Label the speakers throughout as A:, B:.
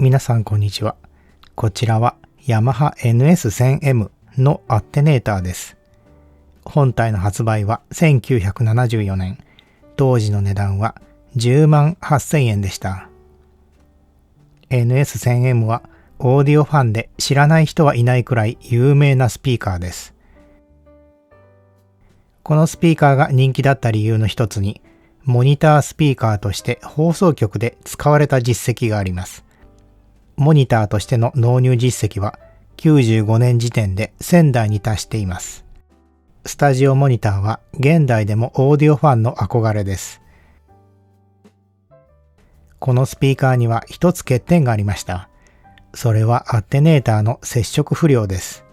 A: 皆さんこんにちは。こちらはヤマハ NS1000M のアテネーターです。本体の発売は1974年。当時の値段は10万8000円でした。NS1000M はオーディオファンで知らない人はいないくらい有名なスピーカーです。このスピーカーが人気だった理由の一つに、モニタースピーカーとして放送局で使われた実績があります。モニターとしての納入実績は95年時点で1000台に達しています。スタジオモニターは現代でもオーディオファンの憧れです。このスピーカーには一つ欠点がありました。それはアテネーターの接触不良です。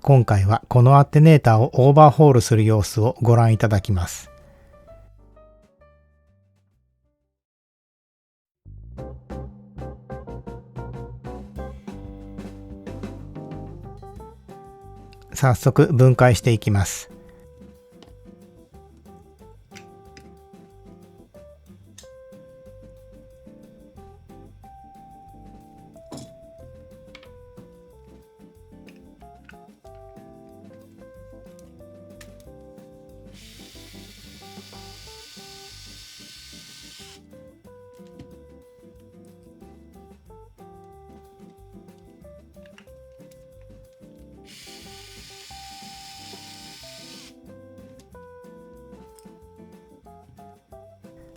A: 今回はこのアテネーターをオーバーホールする様子をご覧いただきます。早速分解していきます。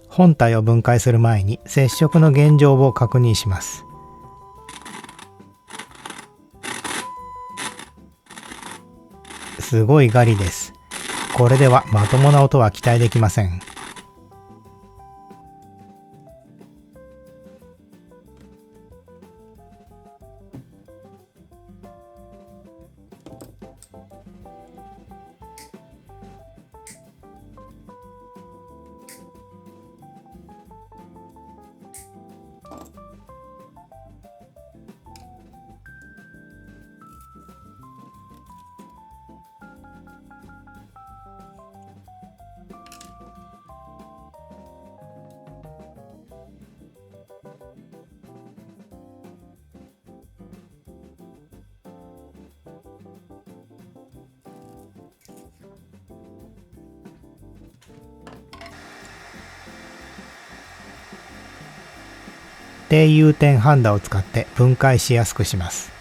A: 本体を分解する前に接触の現状を確認します。すごいガリです。これではまともな音は期待できません。低融点ハンダを使って分解しやすくします。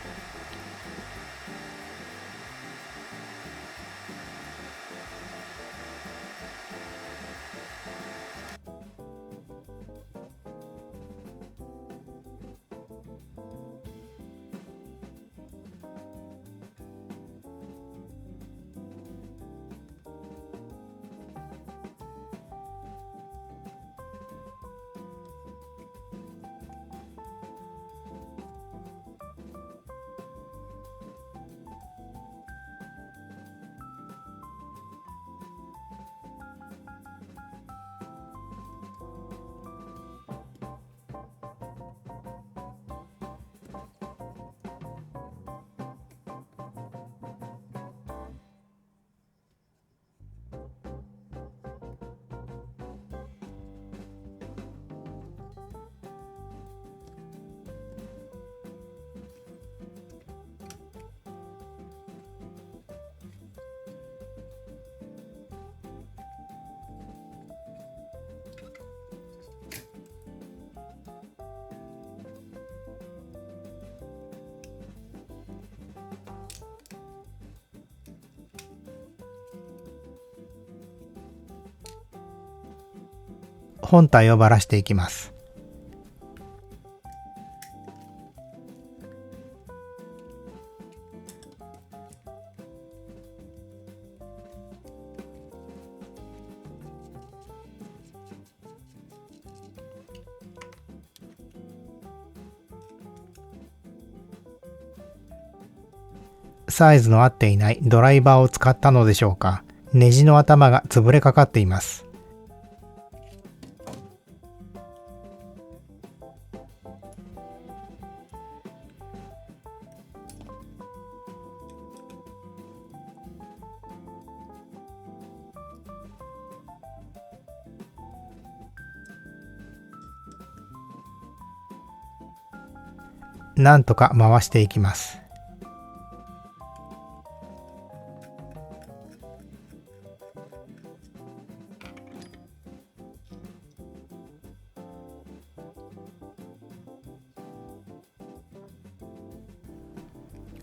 A: 本体をばらしていきます。サイズの合っていないドライバーを使ったのでしょうか。ネジの頭が潰れかかっています。なんとか回していきます。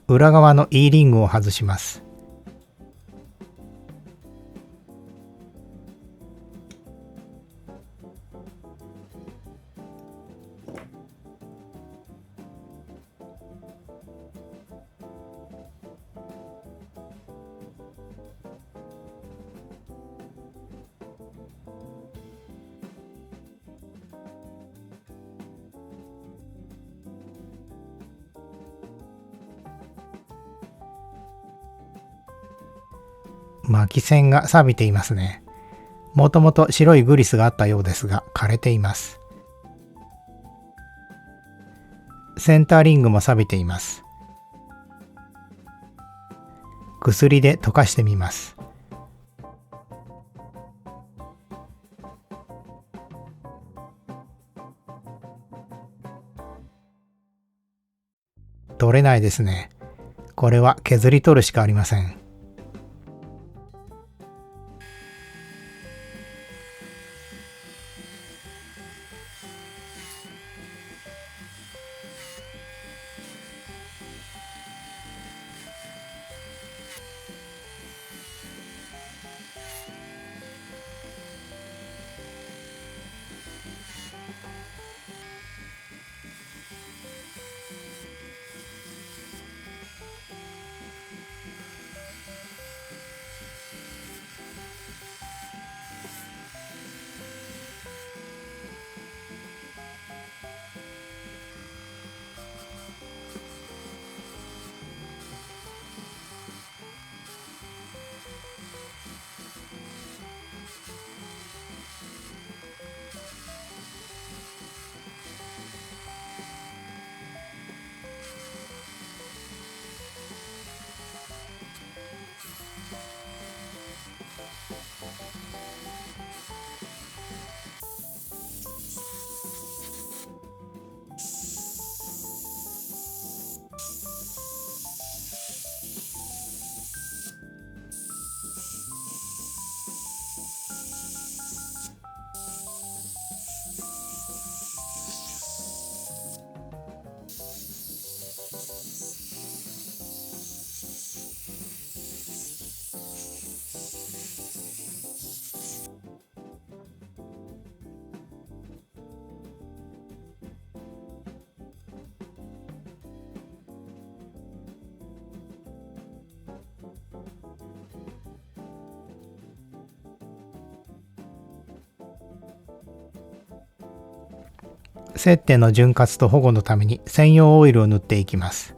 A: 裏側の E リングを外します。巻き線が錆びていますね。もともと白いグリスがあったようですが枯れています。センターリングも錆びています。薬で溶かしてみます。取れないですね。これは削り取るしかありません。接点の潤滑と保護のために専用オイルを塗っていきます。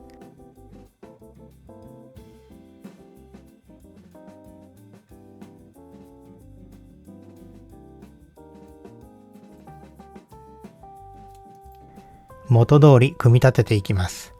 A: 元通り組み立てていきます。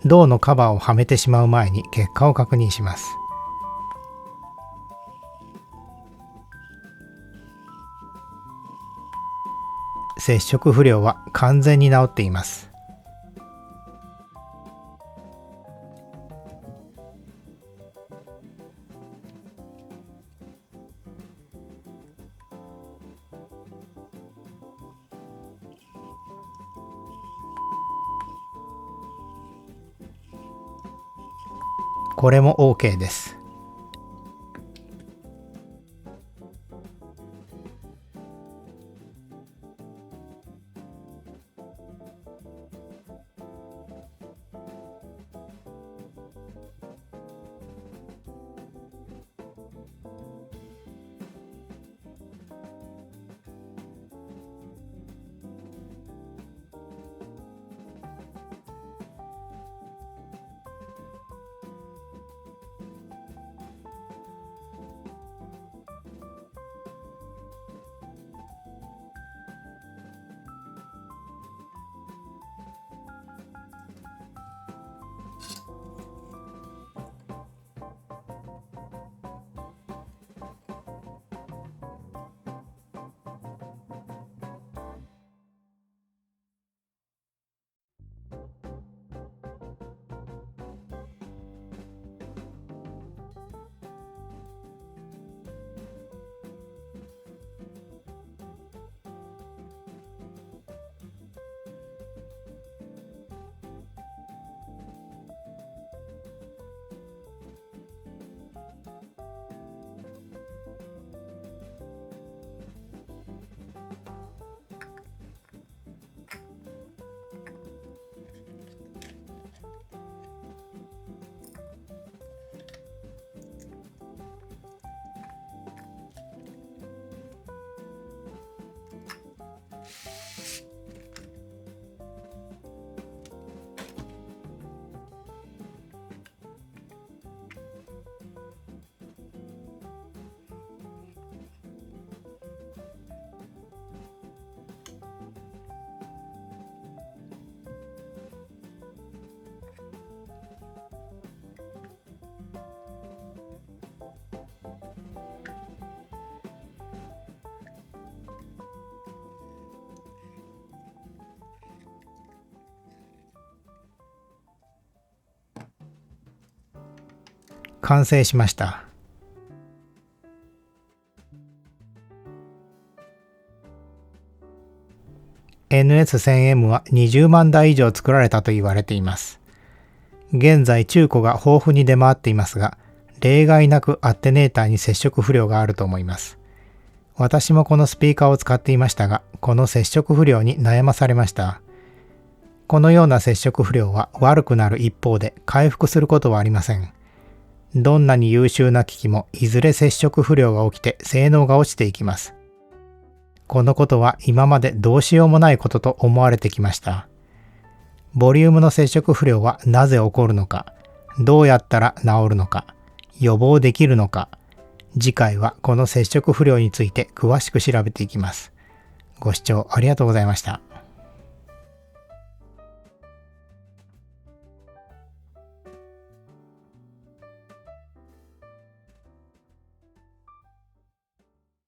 A: 銅のカバーをはめてしまう前に結果を確認します。接触不良は完全に治っています。これも OK です。完成しました。NS1000M は20万台以上作られたと言われています。現在中古が豊富に出回っていますが、例外なくアテネーターに接触不良があると思います。私もこのスピーカーを使っていましたが、この接触不良に悩まされました。このような接触不良は悪くなる一方で回復することはありません。どんなに優秀な機器もいずれ接触不良が起きて性能が落ちていきます。このことは今までどうしようもないことと思われてきました。ボリュームの接触不良はなぜ起こるのか、どうやったら治るのか、予防できるのか、次回はこの接触不良について詳しく調べていきます。ご視聴ありがとうございました。